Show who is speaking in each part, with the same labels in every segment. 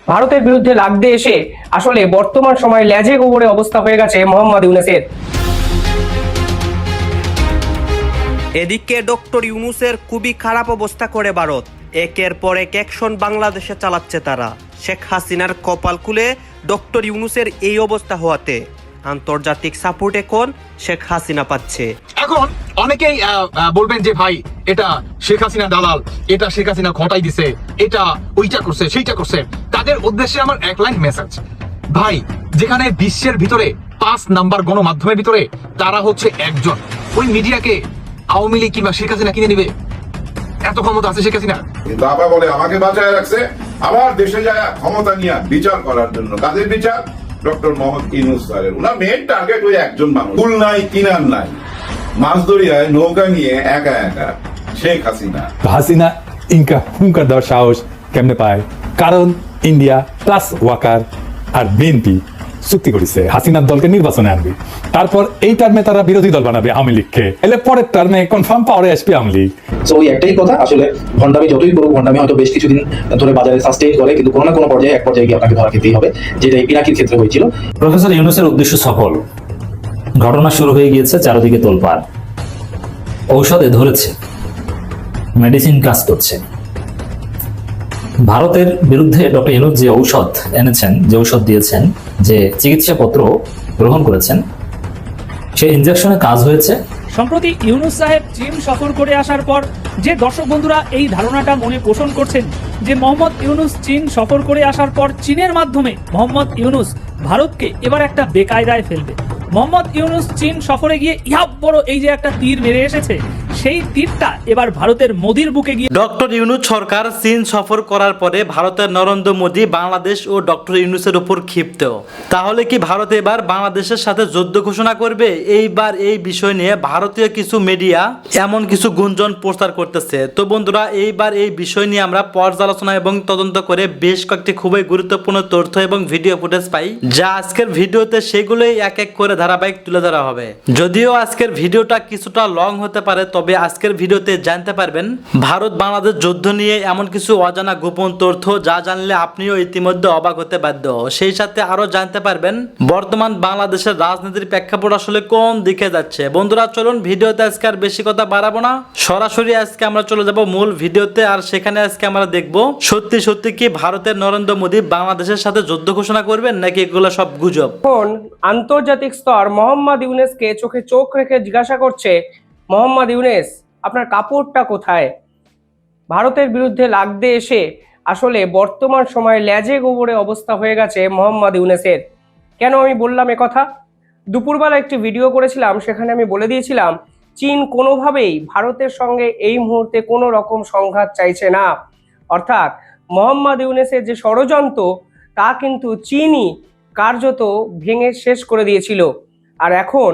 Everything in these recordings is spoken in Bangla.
Speaker 1: ভারতের বিরুদ্ধে লাগতে এসে আসলে বর্তমান সময়ে ল্যাজে গোবরে অবস্থা হয়ে গেছে মোহাম্মদ ইউনূসের।
Speaker 2: এদিকে ডক্টর ইউনূসের খুবই খারাপ অবস্থা করে ভারত। একের পর এক অ্যাকশন বাংলাদেশে চালাচ্ছে তারা। শেখ হাসিনার কপাল খুলে ডক্টর ইউনূসের এই অবস্থা হওয়াতে আন্তর্জাতিক সাপোর্ট এখন শেখ হাসিনা পাচ্ছে।
Speaker 3: এখন অনেকেই বলবেন যে ভাই এটা শেখ হাসিনা দালাল, এটা শেখ হাসিনা ঘটাই দিছে, এটা ওইটা করছে সেইটা করছে। তাদের উদ্দেশ্যে আমার এক লাইন মেসেজ, ভাই যেখানে বিশ্বের ভিতরে 5 নাম্বার গণমাধ্যমের ভিতরে তারা হচ্ছে একজন, ওই মিডিয়াকে আওয়ামী লীগ কিংবা শেখ হাসিনা কিনে নিবে? এত ক্ষমতা আছে শেখ হাসিনা?
Speaker 4: কিন্তু আপা বলে আমাকে বাঁচায় রাখছে আবার দেশে যায় ক্ষমতা নিয়ে বিচার করার জন্য। কাদের বিচার? ডক্টর মোহাম্মদ ইউনূস স্যারের। ওনার মেন টার্গেট ওই একজন মানুষ, কুল নাই কিনার নাই, মাছ দরিয়ায় নৌকা নিয়ে একা একা শেখ হাসিনা।
Speaker 5: হাসিনা ইনকা হুঙ্কার দেওয়ার সাহস কেমনে পায়? কারণ ইন্ডিয়া প্লাস ওয়াকার আর বিএনপি চুক্তি করেছে হাসিনার দলকে নির্বাচনে আনবে, তারপর এই টার্মে তারা বিরোধী দল বানাবে আওয়ামী লীগকে, এলে পরের টার্মে কনফার্ম পাওয়ারে আসবে আওয়ামী লীগ।
Speaker 6: তো ওই একটাই কথা, আসলে ভণ্ডামি যতই করুক, ভণ্ডামি হয়তো বেশ কিছুদিন ধরে বাজারে সাস্টেইন করে, কিন্তু কোনো না কোনো পর্যায়ে এক পর্যায়ে গিয়ে আপনাকে ধরা খেতেই হবে, যেটা এই পিনাকির ক্ষেত্রে হয়েছিল।
Speaker 7: প্রফেসর ইউনূসের উদ্দেশ্য সফল, ঘটনা শুরু হয়ে গিয়েছে, চারিদিকে তোলপাড়, ঔষধে ধরেছে, মেডিসিন কাজ করছে। ভারতের বিরুদ্ধে ডক্টর ইউনূস যে ঔষধ এনেছেন, যে ঔষধ দিয়েছেন, যে চিকিৎসাপত্র গ্রহণ করেছেন, সেই ইনজেকশনে কাজ হয়েছে।
Speaker 8: সম্প্রতি ইউনূস সাহেব চীন সফর করে আসার পর যে দর্শক বন্ধুরা এই ধারণাটা মনে পোষণ করছেন যে মোহাম্মদ ইউনূস চীন সফর করে আসার পর চীনের মাধ্যমে মোহাম্মদ ইউনূস ভারতকে এবার একটা বেকায়দায় ফেলবে। মোহাম্মদ ইউনূস চীন সফরে গিয়ে ইহা বড় এই যে একটা তীর মেরে এসেছে, সেই তীরটা এবার ভারতের মোদির বুকে গিয়ে।
Speaker 9: ডক্টর ইউনূস সরকার চীন সফর করার পরে ভারতের নরেন্দ্র মোদী বাংলাদেশ ও ডক্টর ইউনূসের উপর ক্ষিপ্ত। তাহলে কি ভারত এবার বাংলাদেশের সাথে যুদ্ধ ঘোষণা করবে? এইবার এই বিষয় নিয়ে ভারতীয় কিছু মিডিয়া এমন কিছু গুঞ্জন প্রচার করতেছে। তো বন্ধুরা, এইবার এই বিষয় নিয়ে আমরা পর্যালোচনা এবং তদন্ত করে বেশ কয়েকটি খুবই গুরুত্বপূর্ণ তথ্য এবং ভিডিও ফুটেজ পাই, যা আজকের ভিডিওতে সেগুলোই এক এক করে ধারাবাহিক তুলে ধরা হবে। যদিও আজকের ভিডিওটা কিছুটা লং হতে পারে, তবে আজকের ভিডিওতে জানতে পারবেন ভারত বাংলাদেশ যুদ্ধ নিয়ে এমন কিছু অজানা গোপন তথ্য, যা জানলে আপনিও ইতিমধ্যে অবাক হতে বাধ্য। সেই সাথে আরো জানতে পারবেন বর্তমান বাংলাদেশের রাজনীতির প্রেক্ষাপট আসলে কোন দিকে যাচ্ছে। বন্ধুরা চলুন, ভিডিওতে আজকে আর বেশি কথা বাড়াবো না, সরাসরি আজকে আমরা চলে যাব মূল ভিডিওতে। আর সেখানে আজকে আমরা দেখব সত্যি সত্যি কি ভারতের নরেন্দ্র মোদী বাংলাদেশের সাথে যুদ্ধ ঘোষণা করবেন, নাকি এগুলো সব গুজব।
Speaker 1: এখন আন্তর্জাতিক স্তর মোহাম্মদ ইউনূসকে চোখে চোখ রেখে জিজ্ঞাসা করছে, মোহাম্মদ ইউনূস আপনার কাপড়টা কোথায়? ভারতের বিরুদ্ধে লাগতে এসে আসলে বর্তমান সময়ে ল্যাজে গোবরে অবস্থা হয়ে গেছে মোহাম্মদ ইউনূসের। কেন আমি বললাম কথা? দুপুরবেলা একটি ভিডিও করেছিলাম, সেখানে আমি বলে দিয়েছিলাম চীন কোনোভাবেই ভারতের সঙ্গে এই মুহূর্তে কোনো রকম সংঘাত চাইছে না। অর্থাৎ মোহাম্মদ ইউনূসের যে ষড়যন্ত্র, তা কিন্তু চীনই কার্যত ভেঙে শেষ করে দিয়েছিল। আর এখন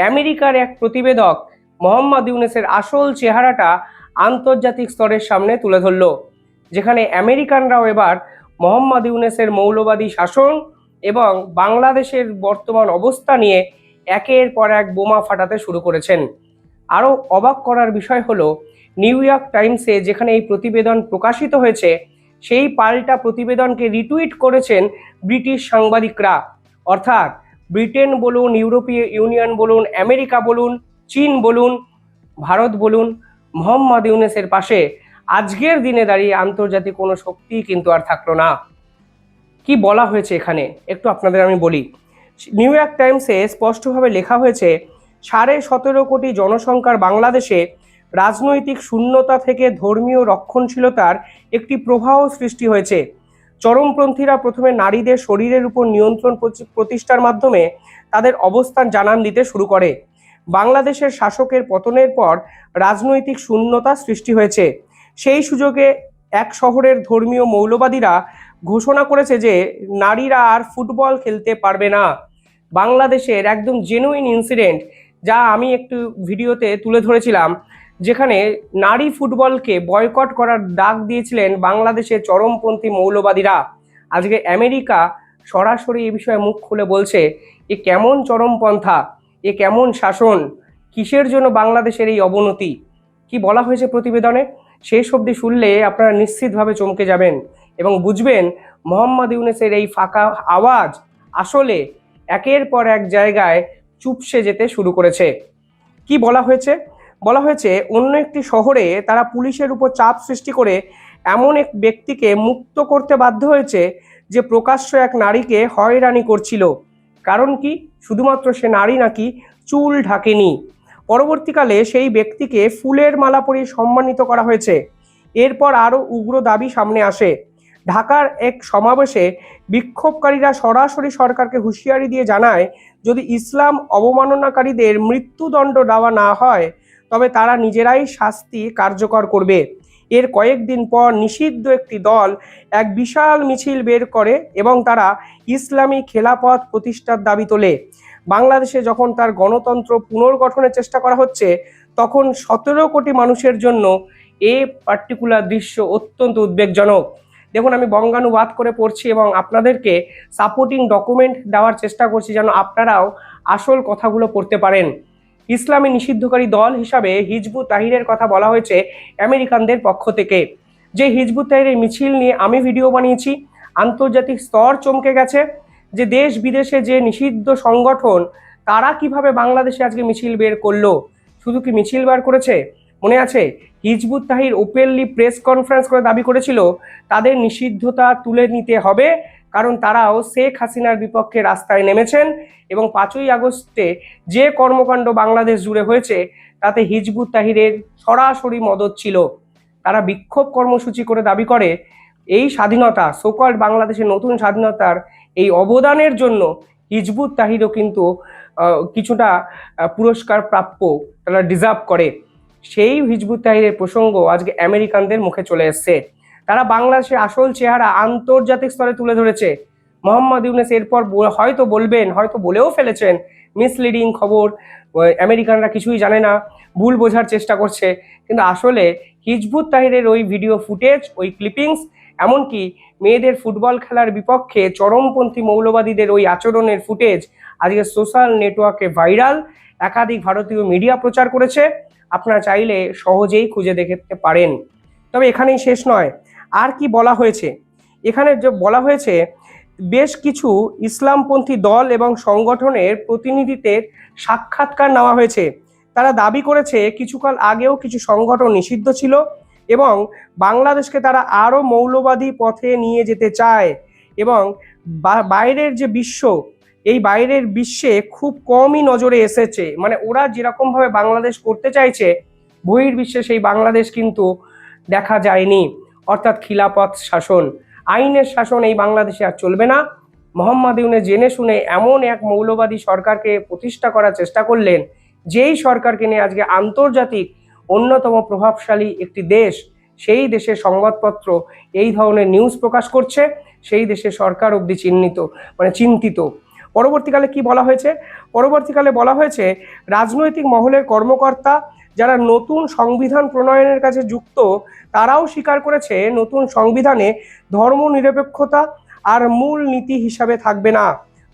Speaker 1: আমেরিকার এক প্রতিবেদক মোহাম্মদ ইউনূসের আসল চেহারাটা আন্তর্জাতিক স্তরের সামনে তুলে ধরল, যেখানে আমেরিকানরাও এবার মোহাম্মদ ইউনূসের মৌলবাদী শাসন এবং বাংলাদেশের বর্তমান অবস্থা নিয়ে একের পর এক বোমা ফাটাতে শুরু করেছেন। আরও অবাক করার বিষয় হলো, নিউ ইয়র্ক টাইমসে যেখানে এই প্রতিবেদন প্রকাশিত হয়েছে, সেই পাল্টা প্রতিবেদনকে রিটুইট করেছেন ব্রিটিশ সাংবাদিকরা। অর্থাৎ ব্রিটেন বলুন, ইউরোপীয় ইউনিয়ন বলুন, আমেরিকা বলুন, চীন বলুন, ভারত বলুন, মোহাম্মদ ইউনূসের পাশে আজকের দিনে দাঁড়িয়ে আন্তর্জাতিক কোনো শক্তি কিন্তু আর থাকলো না। কি বলা হয়েছে এখানে একটু আপনাদের আমি বলি। নিউ ইয়র্ক টাইমসে স্পষ্টভাবে লেখা হয়েছে, 17.5 কোটি জনসংখ্যার বাংলাদেশে রাজনৈতিক শূন্যতা থেকে ধর্মীয় রক্ষণশীলতার একটি প্রবাহ সৃষ্টি হয়েছে। চরমপন্থীরা প্রথমে নারীদের শরীরের উপর নিয়ন্ত্রণ প্রতিষ্ঠার মাধ্যমে তাদের অবস্থান জানান দিতে শুরু করে। বাংলাদেশের শাসকের পতনের পর রাজনৈতিক শূন্যতা সৃষ্টি হয়েছে। সেই সুযোগে এক শহরের ধর্মীয় মৌলবাদীরা ঘোষণা করেছে যে নারীরা আর ফুটবল খেলতে পারবে না। বাংলাদেশের একদম জেনুইন ইনসিডেন্ট, যা আমি একটু ভিডিওতে তুলে ধরেছিলাম, যেখানে নারী ফুটবলকে বয়কট করার ডাক দিয়েছিলেন বাংলাদেশের চরমপন্থী মৌলবাদীরা। আজকে আমেরিকা সরাসরি এই বিষয়ে মুখ খুলে বলছে, এ কেমন চরমপন্থা, এ কেমন শাসন, কিসের জন্য বাংলাদেশের এই অবনতি। কি বলা হয়েছে প্রতিবেদনে শেষ অবধি শুনলে আপনারা নিশ্চিতভাবে চমকে যাবেন। এবং বুঝবেন মোহাম্মদ ইউনূসের এই ফাঁকা আওয়াজ আসলে একের পর এক জায়গায় চুপসে যেতে শুরু করেছে। কি বলা হয়েছে? বলা হয়েছে অন্য একটি শহরে তারা পুলিশের উপর চাপ সৃষ্টি করে এমন এক ব্যক্তিকে মুক্ত করতে বাধ্য হয়েছে যে প্রকাশ্য এক নারীকে হয়রানি করছিল। কারণ কি? শুধুমাত্র সে নারী নাকি চুল ঢাকেনি। পরবর্তীকালে সেই ব্যক্তিকে ফুলের মালা পরিয়ে সম্মানিত করা হয়েছে। এরপর আরও উগ্র দাবি সামনে আসে। ঢাকার এক সমাবেশে বিক্ষোভকারীরা সরাসরি সরকারকে হুঁশিয়ারি দিয়ে জানায়, যদি ইসলাম অবমাননাকারীদের মৃত্যুদণ্ড দেওয়া না হয় তবে তারা নিজেরাই শাস্তি কার্যকর করবে। এর কয়েকদিন পর নিষিদ্ধ একটি দল এক বিশাল মিছিল বের করে এবং তারা ইসলামী খেলাফত প্রতিষ্ঠার দাবি তোলে। বাংলাদেশে যখন তার গণতন্ত্র পুনর্গঠনের চেষ্টা করা হচ্ছে তখন 17 কোটি মানুষের জন্য এই পার্টিকুলার দৃশ্য অত্যন্ত উদ্বেগজনক। দেখুন, আমি বঙ্গানুবাদ করে পড়ছি এবং আপনাদেরকে সাপোর্টিং ডকুমেন্ট দেওয়ার চেষ্টা করছি যেন আপনারাও আসল কথাগুলো পড়তে পারেন। ইসলামী নিষিদ্ধকারী দল হিসাবে হিজবুত তাহরিরের কথা বলা হয়েছে আমেরিকানদের পক্ষ থেকে। যে হিজবুত তাহরিরের মিছিল নিয়ে আমি ভিডিও বানিয়েছি, আন্তর্জাতিক স্তর চমকে গেছে যে দেশ বিদেশে যে নিষিদ্ধ সংগঠন তারা কিভাবে বাংলাদেশে আজকে মিছিল বের করলো। শুধু কি মিছিল বের করেছে? মনে আছে Hizb ut Tahrir openly press conference করে দাবি করেছিল তাদের নিষিদ্ধতা তুলে নিতে হবে, কারণ তারাও শেখ হাসিনার বিপক্ষে রাস্তায় নেমেছেন এবং 5ই আগস্টে যে কর্মকাণ্ড বাংলাদেশ জুড়ে হয়েছে তাতে হিজবুত তাহরিরের সরাসরি মদত ছিল। তারা বিক্ষোভ কর্মসূচি করে দাবি করে এই স্বাধীনতা, সোকল্ড বাংলাদেশের নতুন স্বাধীনতার এই অবদানের জন্য হিজবুত তাহরিরও কিন্তু কিছুটা পুরস্কার প্রাপ্য, তারা ডিজার্ভ করে। সেই হিজবুত তাহরিরের প্রসঙ্গ আজকে আমেরিকানদের মুখে চলে এসছে। তারা বাংলাদেশের আসল চেহারা আন্তর্জাতিক স্তরে তুলে ধরেছে। মোহাম্মদ ইউনূস এরপর হয়তো বলবেন, হয়তো বলেও ফেলেছেন, মিসলিডিং খবর, আমেরিকানরা কিছুই জানে না, ভুল বোঝার চেষ্টা করছে। কিন্তু আসলে হিজবুত তাহরিরের ওই ভিডিও ফুটেজ, ওই ক্লিপিংস, এমনকি মেয়েদের ফুটবল খেলার বিপক্ষে চরমপন্থী মৌলবাদীদের ওই আচরণের ফুটেজ আজকে সোশ্যাল নেটওয়ার্কে ভাইরাল। একাধিক ভারতীয় মিডিয়া প্রচার করেছে, আপনারা চাইলে সহজেই খুঁজে দেখতে পারেন। তবে এখানেই শেষ নয়, আর কি বলা হয়েছে? এখানে যে বলা হয়েছে বেশ কিছু ইসলামপন্থী দল এবং সংগঠনের প্রতিনিধিদের সাক্ষাৎকার নেওয়া হয়েছে। তারা দাবি করেছে কিছুকাল আগেও কিছু সংগঠন নিষিদ্ধ ছিল এবং বাংলাদেশকে তারা আরও মৌলবাদী পথে নিয়ে যেতে চায় এবং বাইরের যে বিশ্ব, এই বাইরের বিশ্বে খুব কমই নজরে এসেছে। মানে ওরা যেরকমভাবে বাংলাদেশ করতে চাইছে বহির্বিশ্বে সেই বাংলাদেশ কিন্তু দেখা যায়নি। অর্থাৎ খিলাফত শাসন, আইনের শাসন এই বাংলাদেশে আর চলবে না। মোহাম্মদ ইউনূস জেনে শুনে এমন এক মৌলবাদী সরকারকে প্রতিষ্ঠা করার চেষ্টা করলেন, যেই সরকারকে নিয়ে আজকে আন্তর্জাতিক অন্যতম প্রভাবশালী একটি দেশ, সেই দেশের সংবাদপত্র এই ধরনের নিউজ প্রকাশ করছে, সেই দেশের সরকার অবধি চিন্তিত। পরবর্তীকালে কি বলা হয়েছে? পরবর্তীকালে বলা হয়েছে রাজনৈতিক মহলের কর্মকর্তা যারা নতুন সংবিধান প্রণয়নের কাছে যুক্ত তারাও স্বীকার করেছে নতুন সংবিধানে ধর্মনিরপেক্ষতা আর মূল নীতি হিসাবে থাকবে না,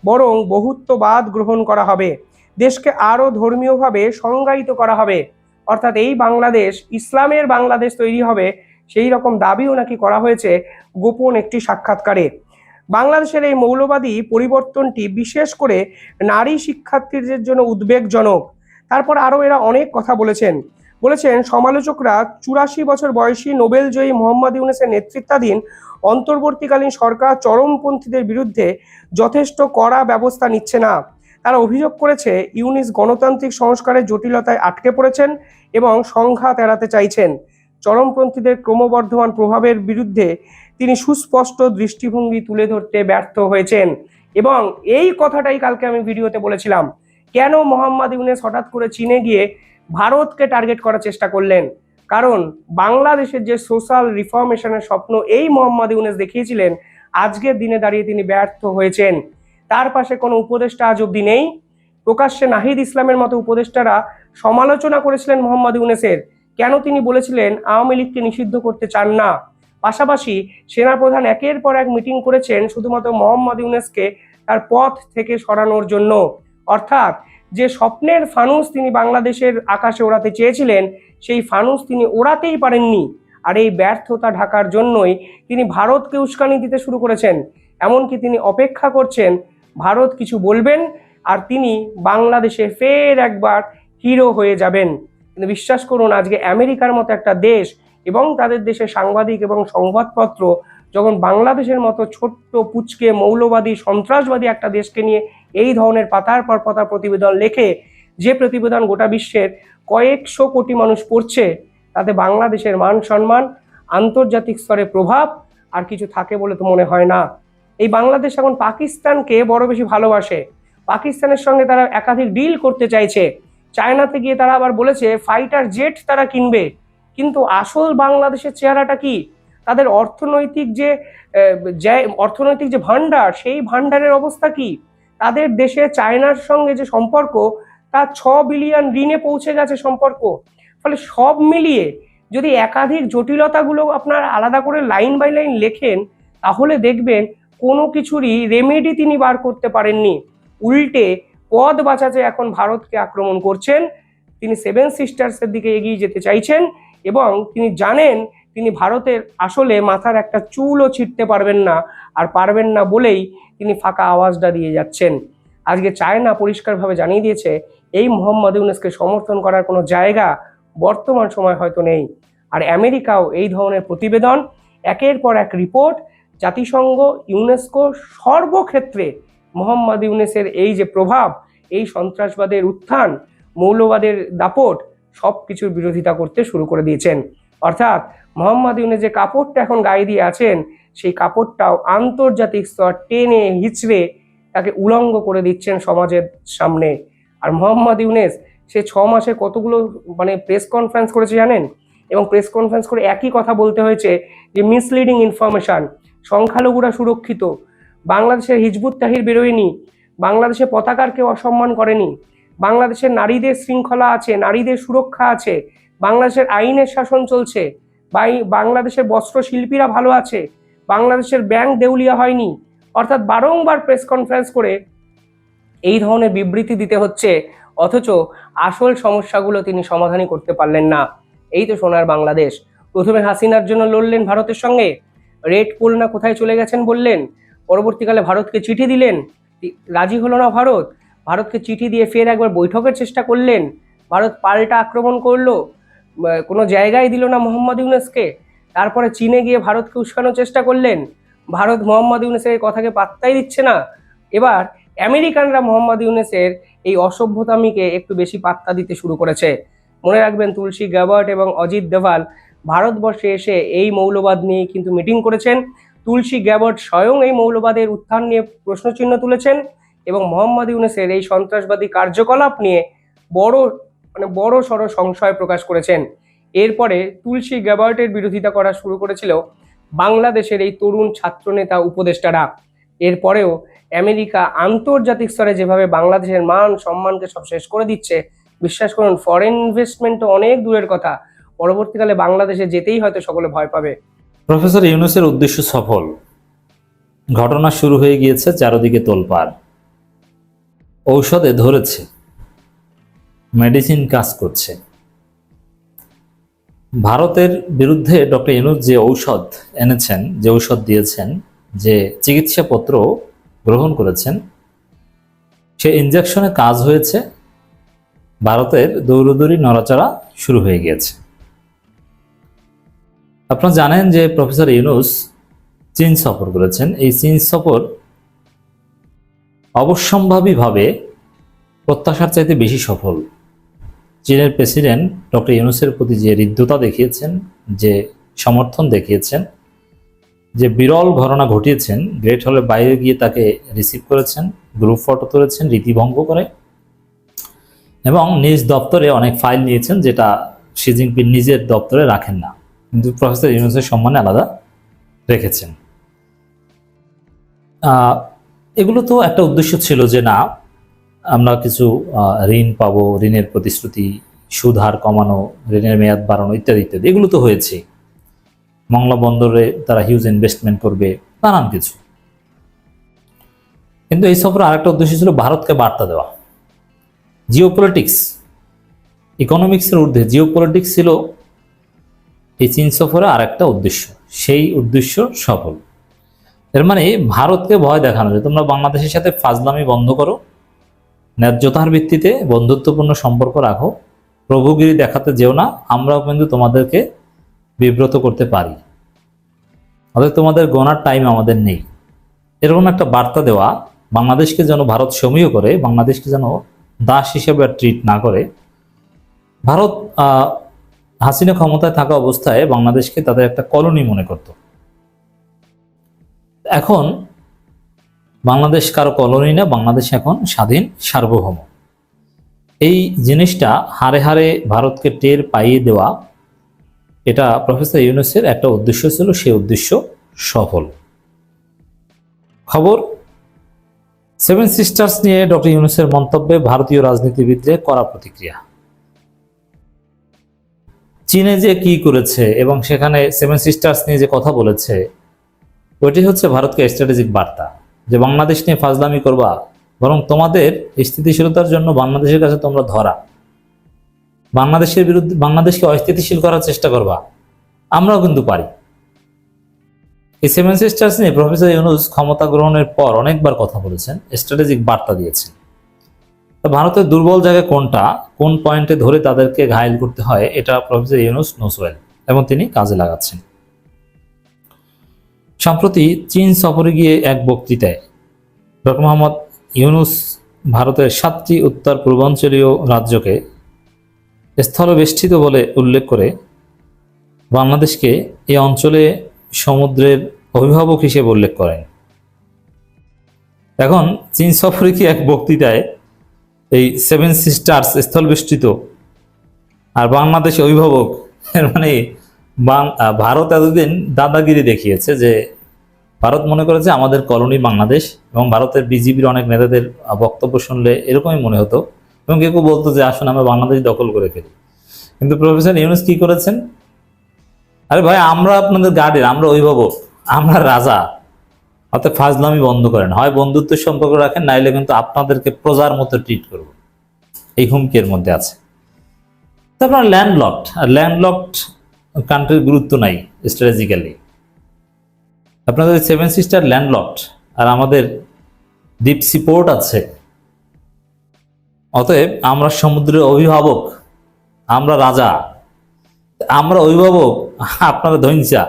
Speaker 1: বরং বহুত্ববাদ গ্রহণ করা হবে, দেশকে আরও ধর্মীয়ভাবে সংজ্ঞায়িত করা হবে। অর্থাৎ এই বাংলাদেশ ইসলামের বাংলাদেশ তৈরি হবে, সেই রকম দাবিও নাকি করা হয়েছে গোপন একটি সাক্ষাৎকারে। বাংলাদেশের এই মৌলবাদী পরিবর্তনটি বিশেষ করে নারী শিক্ষার্থীদের জন্য উদ্বেগজনক। তারপর আরও এরা অনেক কথা বলেছেন সমালোচকরা 84 বছর বয়সী নোবেলজয়ী মোহাম্মদ ইউনূসের নেতৃত্বাধীন অন্তর্বর্তীকালীন সরকার চরমপন্থীদের বিরুদ্ধে যথেষ্ট কড়া ব্যবস্থা নিচ্ছে না। তারা অভিযোগ করেছে ইউনূস গণতান্ত্রিক সংস্কারের জটিলতায় আটকে পড়েছেন এবং সংঘাত এড়াতে চাইছেন। চরমপন্থীদের ক্রমবর্ধমান প্রভাবের বিরুদ্ধে তিনি সুস্পষ্ট দৃষ্টিভঙ্গি তুলে ধরতে ব্যর্থ হয়েছেন। এবং এই কথাটাই কালকে আমি ভিডিওতে বলেছিলাম, কেন মোহাম্মদ ইউনূস হঠাৎ করে চীনে গিয়ে ভারতকে টার্গেট করার চেষ্টা করলেন। কারণ বাংলাদেশের যে সোশ্যাল রিফর্মেশনের স্বপ্ন এই মোহাম্মদ ইউনূস দেখিয়েছিলেন, আজকের দিনে দাঁড়িয়ে তিনি ব্যর্থ হয়েছেন। তার পাশে কোনো উপদেষ্টা আজ অবধি নেই। প্রকাশ্যে নাহিদ ইসলামের মতো উপদেষ্টারা সমালোচনা করেছিলেন মোহাম্মদ ইউনূসের, কেন তিনি বলেছিলেন আওয়ামী লীগকে নিষিদ্ধ করতে চান না। পাশাপাশি সেনাপ্রধান একের পর এক মিটিং করেছেন শুধুমাত্র মোহাম্মদ ইউনূসকে তার পথ থেকে সরানোর জন্য। অর্থাৎ যে স্বপ্নের ফানুস তিনি বাংলাদেশের আকাশে ওড়াতে চেয়েছিলেন, সেই ফানুস তিনি ওড়াতেই পারেননি। আর এই ব্যর্থতা ঢাকার জন্যই তিনি ভারতকে উস্কানি দিতে শুরু করেছেন। এমনকি তিনি অপেক্ষা করছেন ভারত কিছু বলবেন আর তিনি বাংলাদেশে ফের একবার হিরো হয়ে যাবেন। কিন্তু বিশ্বাস করুন, আজকে আমেরিকার মতো একটা দেশ এবং তাদের দেশের সাংবাদিক এবং সংবাদপত্র যখন বাংলাদেশের মতো ছোট্ট পুচকে মৌলবাদী সন্ত্রাসবাদী একটা দেশকে নিয়ে এই ধরনের পাতার পর পাতা প্রতিবেদন লেখে, যে প্রতিবেদন গোটা বিশ্বের কয়েকশো কোটি মানুষ পড়ছে, তাতে বাংলাদেশের মান সম্মান, আন্তর্জাতিক স্তরে প্রভাব আর কিছু থাকে বলে তো মনে হয় না। এই বাংলাদেশ এখন পাকিস্তানকে বড় বেশি ভালোবাসে। পাকিস্তানের সঙ্গে তারা একাধিক ডিল করতে চাইছে। চায়নাতে গিয়ে তারা আবার বলেছে ফাইটার জেট তারা কিনবে। কিন্তু আসল বাংলাদেশের চেহারাটা কি? তাদের অর্থনৈতিক যে ভান্ডার, সেই ভান্ডারের অবস্থা কি? তাদের দেশে চায়নার সঙ্গে যে সম্পর্ক, তা 6 বিলিয়ন ঋণে পৌঁছে গেছে সম্পর্ক। ফলে সব মিলিয়ে যদি একাধিক জটিলতাগুলো আপনার আলাদা করে লাইন বাই লাইন লেখেন, তাহলে দেখবেন কোনো কিছুরই রেমেডি তিনি বার করতে পারেননি। উল্টে পদ বাঁচাতে এখন ভারতকে আক্রমণ করছেন। তিনি 7 সিস্টার্সের দিকে এগিয়ে যেতে চাইছেন এবং তিনি জানেন তিনি ভারতের আসলে মাথার একটা চুলও ছিঁড়তে পারবেন না, আর পারবেন না বলেই তিনি ফাঁকা আওয়াজটা দিয়ে যাচ্ছেন। আজকে চায়না পরিষ্কারভাবে জানিয়ে দিয়েছে এই মোহাম্মদ ইউনূসকে সমর্থন করার কোনো জায়গা বর্তমান সময় হয়তো নেই। আর আমেরিকাও এই ধরনের প্রতিবেদন, একের পর এক রিপোর্ট, জাতিসংঘ, ইউনেস্কো সর্বক্ষেত্রে মোহাম্মদ ইউনূসের এই যে প্রভাব, এই সন্ত্রাসবাদের উত্থান, মৌলবাদের দাপট, সব কিছুর বিরোধিতা করতে শুরু করে দিয়েছেন। অর্থাৎ মোহাম্মদ ইউনূস যে কাপড়টা এখন গায়ে দিয়ে আছেন, সেই কাপড়টাও আন্তর্জাতিক স্তর টেনে হিচড়ে তাকে উলঙ্গ করে দিচ্ছেন সমাজের সামনে। আর মোহাম্মদ ইউনূস সে 6 মাসে কতগুলো প্রেস কনফারেন্স করেছে জানেন? এবং প্রেস কনফারেন্স করে একই কথা বলতে হয়েছে যে মিসলিডিং ইনফরমেশন, সংখ্যালঘুরা সুরক্ষিত, বাংলাদেশের হিজবুত তাহির বেরোয়নি, বাংলাদেশের পতাকার কেউ অসম্মান করেনি, বাংলাদেশের নারীদের শৃঙ্খলা আছে, নারীদের সুরক্ষা আছে, বাংলাদেশের আইনের শাসন চলছে, বাংলাদেশের বস্ত্রশিল্পীরা ভালো আছে, বাংলাদেশের ব্যাংক দেউলিয়া হয়নি। অর্থাৎ বারংবার প্রেস কনফারেন্স করে এই ধরনের বিবৃতি দিতে হচ্ছে, অথচ আসল সমস্যাগুলো তিনি সমাধানই করতে পারলেন না। এই তো সোনার বাংলাদেশ। প্রথমে হাসিনার জন্য লড়লেন ভারতের সঙ্গে, রেড পোল না কোথায় চলে গেছেন বললেন, পরবর্তীকালে ভারতকে চিঠি দিলেন, রাজি হলো না ভারত, ভারতকে চিঠি দিয়ে ফের একবার বৈঠকের চেষ্টা করলেন, ভারত পাল্টা আক্রমণ করলো, কোনো জায়গায় দিল না মোহাম্মদ ইউনূসকে। তারপরে চীনে গিয়ে ভারতকে উস্কানোর চেষ্টা করলেন, ভারত মোহাম্মদ ইউনূসের কথাকে পাত্তাই দিচ্ছে না। এবার আমেরিকানরা মোহাম্মদ ইউনূসের এই অসভ্যতামিকে একটু বেশি পাত্তা দিতে শুরু করেছে। মনে রাখবেন, তুলসী গ্যাবার্ট এবং অজিত ডোভাল ভারতবর্ষে এসে এই মৌলবাদ নিয়ে কিন্তু মিটিং করেছেন। তুলসী গ্যাবার্ট স্বয়ং এই মৌলবাদের উত্থান নিয়ে প্রশ্নচিহ্ন তুলেছেন এবং মোহাম্মদ ইউনূসের এই সন্ত্রাসবাদী কার্যকলাপ নিয়ে বড় সড় সংশয় প্রকাশ করেছেন। এরপরে তুলসী গ্যাবার্টের বিরোধিতা করা শুরু করেছিল বাংলাদেশের এই তরুণ ছাত্রনেতা উপদেষ্টারা। এরপরেও আমেরিকা আন্তর্জাতিক স্তরে যেভাবে বাংলাদেশের মান সম্মানকে সব শেষ করে দিচ্ছে, বিশ্বাস করুন ফরেন ইনভেস্টমেন্ট তো অনেক দূরের কথা, পরবর্তীকালে বাংলাদেশে যেতেই হয়তো সকলে ভয় পাবে।
Speaker 7: প্রফেসর ইউনূসের উদ্দেশ্য সফল, ঘটনা শুরু হয়ে গিয়েছে, চারদিকে তোলপাড়, ঔষধে ধরেছে, মেডিসিন কাজ করছে। ভারতের বিরুদ্ধে ডক্টর ইউনূস যে ঔষধ এনেছেন, যে ঔষধ দিয়েছেন, যে চিকিৎসাপত্র গ্রহণ করেছেন, সে ইনজেকশনে কাজ হয়েছে, ভারতের দৌড়দৌড়ি নড়াচড়া শুরু হয়ে গিয়েছে। আপনারা জানেন যে প্রফেসর ইউনূস চীন সফর করেছেন। এই চীন সফর অবশ্যম্ভাবীভাবে প্রত্যাশার চাইতে বেশি সফল। চীনের প্রেসিডেন্ট ডক্টর ইউনূসের প্রতি যে হৃদ্যতা দেখিয়েছেন, যে সমর্থন দেখিয়েছেন, যে বিরল ঘটনা ঘটিয়েছেন, গ্রেট হলের বাইরে গিয়ে তাকে রিসিভ করেছেন, গ্রুপ ফটো তুলেছেন রীতিভঙ্গ করে, এবং নিজ দপ্তরে অনেক ফাইল নিয়েছেন যেটা শি জিনপিং নিজের দপ্তরে রাখেন না, কিন্তু প্রফেসর ইউনূসের সম্মানে আলাদা রেখেছেন। এগুলো তো একটা উদ্দেশ্য ছিল যে না, আমরা কিছু ঋণ পাবো, ঋণের প্রতিশ্রুতি, সুদ হার কমানো, ঋণের মেয়াদ বাড়ানো ইত্যাদি ইত্যাদি, এগুলো তো হয়েছে। মংলা বন্দরে তারা হিউজ ইনভেস্টমেন্ট করবে, নানান কিছু। কিন্তু এই সফরে আরেকটা উদ্দেশ্য ছিল ভারতকে বার্তা দেওয়া। জিওপলিটিক্স, ইকোনমিক্সের ঊর্ধ্বে জিওপলিটিক্স ছিল এই চীন সফরে আর একটা উদ্দেশ্য, সেই উদ্দেশ্য সফল। এর মানে ভারতকে ভয় দেখানো যে তোমরা বাংলাদেশের সাথে ফাজলামি বন্ধ করো, ন্যায্যতার ভিত্তিতে বন্ধুত্বপূর্ণ সম্পর্ক রাখো, প্রভুগিরি দেখাতে যেও না, আমরাও কিন্তু তোমাদেরকে বিব্রত করতে পারি, অর্থাৎ তোমাদের গোনার টাইম আমাদের নেই, এরকম একটা বার্তা দেওয়া। বাংলাদেশকে যেন ভারত সমীহ করে, বাংলাদেশকে যেন দাস হিসেবে ট্রিট না করে। ভারত হাসিনা ক্ষমতায় থাকা অবস্থায় বাংলাদেশকে তাদের একটা কলোনি মনে করত। এখন বাংলাদেশ কারো কলোনি না, বাংলাদেশ এখন স্বাধীন সার্বভৌম। এই জিনিসটা হারে হারে ভারতকে টের পাইয়ে দেওয়া, এটা প্রফেসর ইউনূসের একটা উদ্দেশ্য ছিল, সেই উদ্দেশ্য সফল। খবর, সেভেন সিস্টার্স নিয়ে ডক্টর ইউনূসের মন্তব্যে ভারতীয় রাজনীতিবিদদের কড়া প্রতিক্রিয়া। চীনে যে কি করেছে এবং সেখানে সেভেন সিস্টার্স নিয়ে যে কথা বলেছে, ওইটি হচ্ছে ভারতকে স্ট্র্যাটেজিক বার্তা যে বাংলাদেশ নিয়ে ফাজলামি করবা, বরং তোমাদের স্থিতিশীলতার জন্য বাংলাদেশের কাছে তোমরা ধরা, বাংলাদেশের বিরুদ্ধে বাংলাদেশকে অস্থিতিশীল করার চেষ্টা করবা, আমরাও কিন্তু পারি। এই সেভেন সিস্টার্স নিয়ে প্রফেসর ইউনূস ক্ষমতা গ্রহণের পর অনেকবার কথা বলেছেন, স্ট্র্যাটেজিক বার্তা দিয়েছেন। ভারতের দুর্বল জায়গা কোনটা, কোন পয়েন্টে ধরে তাদেরকে ঘায়েল করতে হয়, এটা প্রফেসর ইউনূস নোস ওয়েল এবং তিনি কাজে লাগাচ্ছেন। সম্প্রতি চীন সফরে গিয়ে এক বক্তৃতায় ডক্টর মোহাম্মদ ইউনূস ভারতের 7টি উত্তর পূর্বাঞ্চলীয় রাজ্যকে স্থলবেষ্টিত বলে উল্লেখ করে বাংলাদেশকে এই অঞ্চলে সমুদ্রের অভিভাবক হিসেবে উল্লেখ করেন। এখন চীন সফরে গিয়ে এক বক্তৃতায় এই সেভেন সিস্টার্স স্থলবেষ্টিত আর বাংলাদেশ অভিভাবক, এর মানে ভারত এতদিন দাদাগিরি দেখিয়েছে যে ভারত মনে করেছে আমাদের কলোনি বাংলাদেশ, এবং ভারতের বিজেপির অনেক নেতাদের বক্তব্য শুনলে এরকমই মনে হতো, এবং কেউ কেউ বলতো যে আসুন আমরা বাংলাদেশ দখল করে ফেলি। কিন্তু প্রফেসর ইউনূস কি করেছেন, আরে ভাই আমরা আপনাদের গার্ডেন, আমরা অভিভাবক, আমরা রাজা, অর্থাৎ ফাজলামি বন্ধ করেন, হয় বন্ধুত্বের সম্পর্ক রাখেন, নাইলে কিন্তু আপনাদেরকে প্রজার মতো ট্রিট করব, এই হুমকির মধ্যে আছে। তারপর ল্যান্ডলকড, আর ল্যান্ডলকড কান্ট্রির গুরুত্ব নাই স্ট্র্যাটেজিক্যালি। আপনাদের সেভেন সিস্টার ল্যান্ডলকড, আর আমাদের ডিপ সি পোর্ট আছে, অতএব আমরা সমুদ্রের অভিভাবক, আমরা রাজা, আমরা অভিভাবক, আপনারা ধৈর্যা।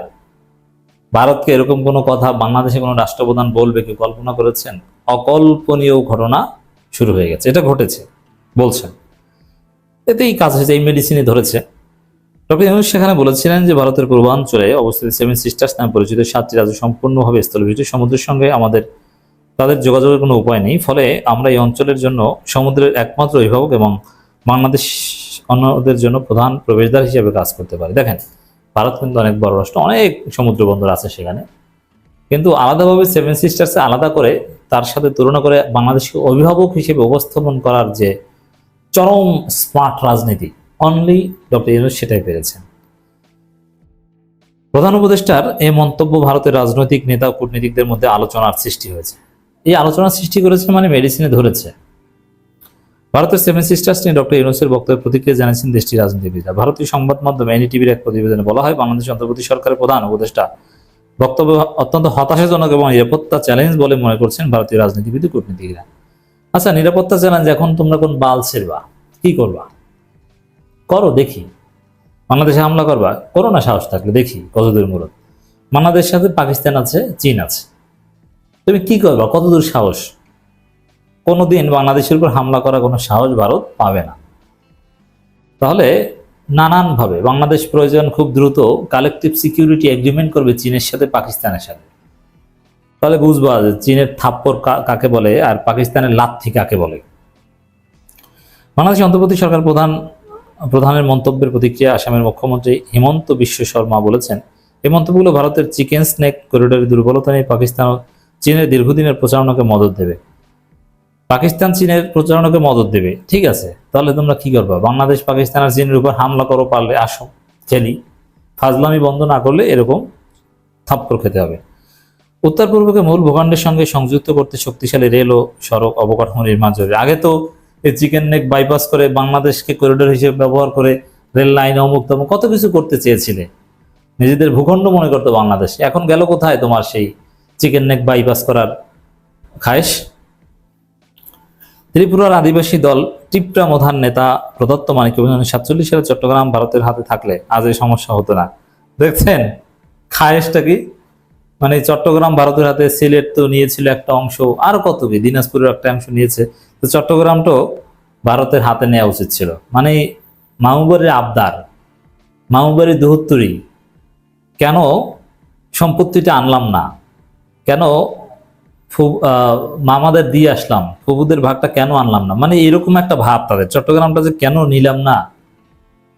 Speaker 7: ভারতকে এরকম কোনো কথা বাংলাদেশে কোনো রাষ্ট্রপ্রধান বলবে কি কল্পনা করেছেন? অকল্পনীয় ঘটনা শুরু হয়ে গেছে, এটা ঘটেছে বলছেন। এতেই কাজ হয়েছে, এই মেডিসিনই ধরেছে। ডক্টর ইউনূস সেখানে বলেছিলেন যে ভারতের পূর্বাঞ্চলে অবস্থিত সেভেন সিস্টার্স নামে পরিচিত 7টি রাজ্য সম্পূর্ণভাবে স্থলবেষ্টিত, সমুদ্রের সঙ্গে তাদের যোগাযোগের কোনো উপায় নেই, ফলে আমরা এই অঞ্চলের জন্য সমুদ্রের একমাত্র অভিভাবক এবং বাংলাদেশ অন্যদের জন্য প্রধান প্রবেশদ্বার হিসেবে কাজ করতে পারে। দেখেন, ভারত কিন্তু অনেক বড় রাষ্ট্র, অনেক সমুদ্র বন্দর আছে সেখানে, কিন্তু আলাদাভাবে সেভেন সিস্টার্সে আলাদা করে তার সাথে তুলনা করে বাংলাদেশকে অভিভাবক হিসেবে উপস্থাপন করার যে চরম স্মার্ট রাজনীতি, অনলি ডক্টর ইউনূস সেটাই পেরেছেন। প্রধান উপদেষ্টার এই মন্তব্য ভারতের রাজনৈতিক নেতা ও কূটনীতিকদের মধ্যে আলোচনার সৃষ্টি হয়েছে। এই আলোচনার সৃষ্টি করেছে মানে মেডিসিনে ধরেছে। ভারতের সেভেন সিস্টার্স নিয়ে ডক্টর ইউনূসের বক্তব্যে প্রতিক্রিয়া জানিয়েছেন দেশটির রাজনীতিবিদরা। ভারতীয় সংবাদ মাধ্যম এনডিটিভির এক প্রতিবেদনে বলা হয়, বাংলাদেশ অন্তর্বর্তী সরকারের প্রধান উপদেষ্টা বক্তব্য অত্যন্ত হতাশাজনক এবং নিরাপত্তা চ্যালেঞ্জ বলে মনে করছেন ভারতীয় রাজনীতিবিদ ও কূটনীতিকরা। আচ্ছা, নিরাপত্তা চ্যালেঞ্জ, এখন তোমরা কোন বাল ছেড়বা, কি করবা করো, দেখি। বাংলাদেশে হামলা করবা, করো না, সাহস থাকলে দেখি কতদূর মূলত। বাংলাদেশের সাথে পাকিস্তান আছে, চীন আছে, তুমি কি করবা, কতদূর সাহস? কোনোদিন বাংলাদেশের উপর হামলা করা কোনো সাহস ভারত পাবে না। তাহলে নানানভাবে বাংলাদেশ প্রয়োজন খুব দ্রুত কালেকটিভ সিকিউরিটি এগ্রিমেন্ট করবে চীনের সাথে, পাকিস্তানের সাথে। তাহলে বুঝবা যে চীনের থাপ্পড় কাকে বলে আর পাকিস্তানের লাথি কাকে বলে। বাংলাদেশ অন্তর্বর্তী সরকার প্রধানের মন্তব্যের প্রতিক্রিয়া আসামের মুখ্যমন্ত্রী হিমন্ত বিশ্ব শর্মা বলেছেন, এই মন্তব্যগুলো ভারতের চিকেন স্নেক করিডোরের দুর্বলতা নিয়ে পাকিস্তান ও চীনের দীর্ঘদিনের প্রচারণাকে মদত দেবে। পাকিস্তান চীনের প্রচারণাকে মদত দেবে, ঠিক আছে, তাহলে তোমরা কি করবা? বাংলাদেশ পাকিস্তান আর চীনের উপর হামলা করো, পারলে আসো, খেলি। ফাজলামি বন্ধ না করলে এরকম থাপ্পড় খেতে হবে। উত্তর পূর্বকে মূল ভূখণ্ডের সঙ্গে সংযুক্ত করতে শক্তিশালী রেল ও সড়ক অবকাঠামো নির্মাণ জরুরি। আগে তো এই চিকেন নেক বাইপাস করে বাংলাদেশকে করিডোর হিসেবে ব্যবহার করে রেল লাইন অমুক তমুক কত কিছু করতে চেয়েছিলে, নিজেদের ভূখণ্ড মনে করতো বাংলাদেশ। এখন গেল কোথায় তোমার সেই চিকেন নেক বাইপাস করার খায়েশ? ত্রিপুরার আদিবাসী দল টিপরা প্রধান নেতা প্রদত্ত মানিক্য 1947 সালে চট্টগ্রাম ভারতের হাতে থাকলে আজ এই সমস্যা হতো না। দেখছেন খায়েশটা কি? মানে চট্টগ্রাম ভারতের হাতে, সিলেট তো নিয়েছিল একটা অংশ, আর কত কি দিনাজপুরের একটা অংশ নিয়েছে, তো চট্টগ্রামটাও ভারতের হাতে নেওয়া উচিত ছিল। মানে মামুবাড়ির আবদার, মামুবাড়ির দুহত্তরি, কেন সম্পত্তিটা আনলাম না, কেন মামাদের দিয়ে আসলাম, ফুবুদের ভাগটা কেন আনলাম না, মানে এরকম একটা ভাব তাদের। চট্টগ্রামটা যে কেন নিলাম না,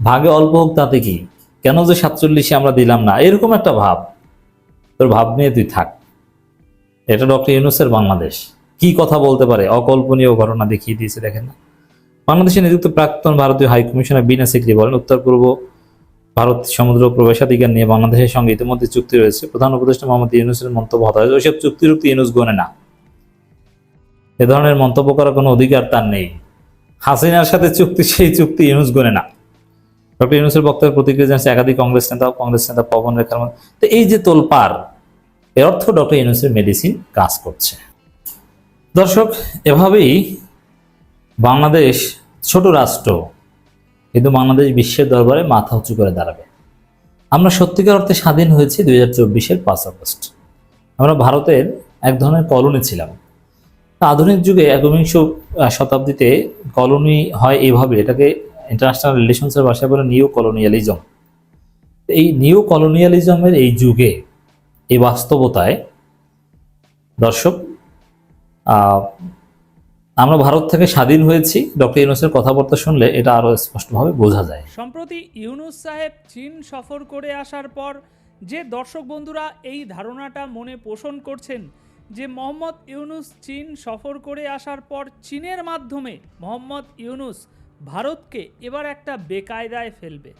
Speaker 7: ভাগে অল্প হোক তাতে কি, কেন যে 47 আমরা দিলাম না, এরকম একটা ভাব। তোর ভাব নিয়ে তুই থাক। এটা ডক্টর ইউনূসের বাংলাদেশ কি কথা বলতে পারে, অকল্পনীয় ঘটনা দেখিয়ে দিয়েছে। দেখেন না, বাংলাদেশে নিযুক্ত প্রাক্তন ভারতীয় হাই কমিশনার বিনা সিকরি বলেন, উত্তর পূর্ব ভারত সমুদ্র প্রবেশাধিকার নিয়ে বাংলাদেশের সঙ্গে ইতিমধ্যে চুক্তি রয়েছে। প্রধান উপদেষ্টা মোহাম্মদ ইউনূসের মন্তব্য হতাশ, ওইসব চুক্তি ইউনূস গণে না, এ ধরনের মন্তব্য করার কোনো অধিকার তার নেই। হাসিনার সাথে চুক্তি, সেই চুক্তি ইউনূস গণে না। ডক্টর ইউনূসের বক্তব্যের প্রতিক্রিয়া জানাচ্ছে একাধিক কংগ্রেস নেতা পবন রেখার মধ্যে। তো এই যে তোলপাড়, এর অর্থ ডক্টর ইউনূসের মেডিসিন কাজ করছে। দর্শক, এভাবেই বাংলাদেশ ছোট রাষ্ট্র, কিন্তু বাংলাদেশ বিশ্বের দরবারে মাথা উঁচু করে দাঁড়াবে। আমরা সত্যিকার অর্থে স্বাধীন হয়েছি 2024-এর 5 আগস্ট। আমরা ভারতের এক ধরনের কলোনি ছিলাম। আধুনিক যুগে 21শ শতাব্দীতে কলোনি হয় এইভাবে, এটাকে ইন্টারন্যাশনাল রিলেশনসের ভাষায় বলে নিউ কলোনিয়ালিজম। এই নিউ কলোনিয়ালিজমের এই যুগে, এই বাস্তবতায় দর্শক, আমরা ভারত থেকে স্বাধীন হয়েছি। ডক্টর ইউনূসের কথাবার্তা শুনলে এটা আরো স্পষ্টভাবে বোঝা যায়।
Speaker 8: সম্প্রতি ইউনূস সাহেব চীন সফর করে আসার পর যে দর্শক বন্ধুরা এই ধারণাটা মনে পোষণ করছেন যে মোহাম্মদ ইউনূস চীন সফর করে আসার পর চীনের মাধ্যমে মোহাম্মদ ইউনূস ভারতকে এবার একটা বেকায়দায় ফেলবে,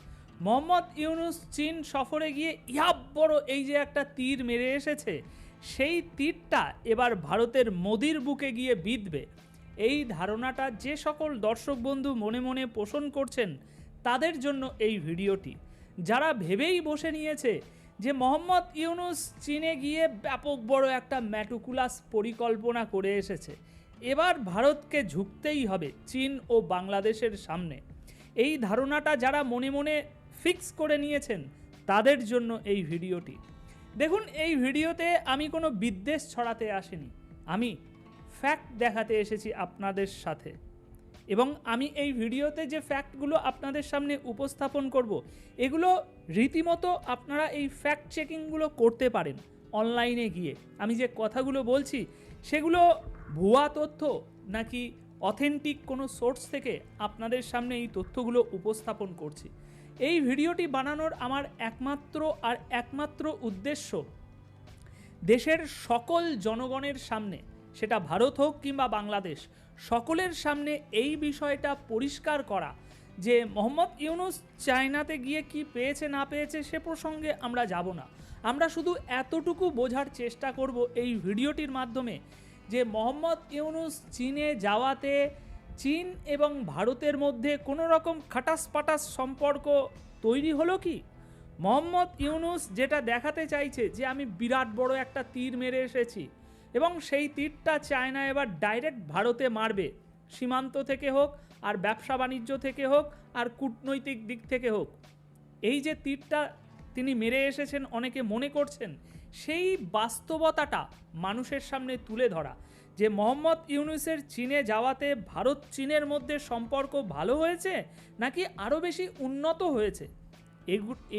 Speaker 8: মোহাম্মদ ইউনূস চীন সফরে গিয়ে ইহাব বড় এই যে একটা তীর মেরে এসেছে, সেই তীরটা এবার ভারতের মোদির বুকে গিয়ে বিঁধবে, এই ধারণাটা যে সকল দর্শক বন্ধু মনে মনে পোষণ করছেন তাদের জন্য এই ভিডিওটি। যারা ভেবেই বসে নিয়েছে যে মোহাম্মদ ইউনূস চীনে গিয়ে ব্যাপক বড় একটা ম্যাটুকুলাস পরিকল্পনা করে এসেছে, এবার ভারতকে ঝুঁকতেই হবে চীন ও বাংলাদেশের সামনে, এই ধারণাটা যারা মনে মনে ফিক্স করে নিয়েছেন তাদের জন্য এই ভিডিওটি। দেখুন, এই ভিডিওতে আমি কোনো বিদ্বেষ ছড়াতে আসিনি, আমি ফ্যাক্ট দেখাতে এসেছি আপনাদের সাথে, এবং আমি এই ভিডিওতে যে ফ্যাক্টগুলো আপনাদের সামনে উপস্থাপন করব, এগুলো রীতিমতো আপনারা এই ফ্যাক্ট চেকিংগুলো করতে পারেন অনলাইনে গিয়ে। আমি যে কথাগুলো বলছি সেগুলো ভুয়া তথ্য নাকি অথেন্টিক কোনো সোর্স থেকে আপনাদের সামনে এই তথ্যগুলো উপস্থাপন করছি। এই ভিডিওটি বানানোর আমার একমাত্র উদ্দেশ্য দেশের সকল জনগণের সামনে, সেটা ভারত হোক কিংবা বাংলাদেশ, সকলের সামনে এই বিষয়টা পরিষ্কার করা যে মোহাম্মদ ইউনূস চায়নাতে গিয়ে কি পেয়েছে না পেয়েছে সে প্রসঙ্গে আমরা যাব না। আমরা শুধু এতটুকু বোঝার চেষ্টা করব এই ভিডিওটির মাধ্যমে যে মোহাম্মদ ইউনূস চীনে যাওয়াতে চীন এবং ভারতের মধ্যে কোনো রকম খাটাস পাটাস সম্পর্ক তৈরি হলো কি। মোহাম্মদ ইউনূস যেটা দেখাতে চাইছে যে আমি বিরাট বড় একটা তীর মেরে এসেছি, এবং সেই তীরটা চায়না এবার ডাইরেক্ট ভারতে মারবে, সীমান্ত থেকে হোক, আর ব্যবসা বাণিজ্য থেকে হোক, আর কূটনৈতিক দিক থেকে হোক। এই যে তীরটা তিনি মেরে এসেছেন অনেকে মনে করছেন, সেই বাস্তবতাটা মানুষের সামনে তুলে ধরা যে মোহাম্মদ ইউনূসের চীনে যাওয়াতে ভারত চীনের মধ্যে সম্পর্ক ভালো হয়েছে নাকি আরও বেশি উন্নত হয়েছে,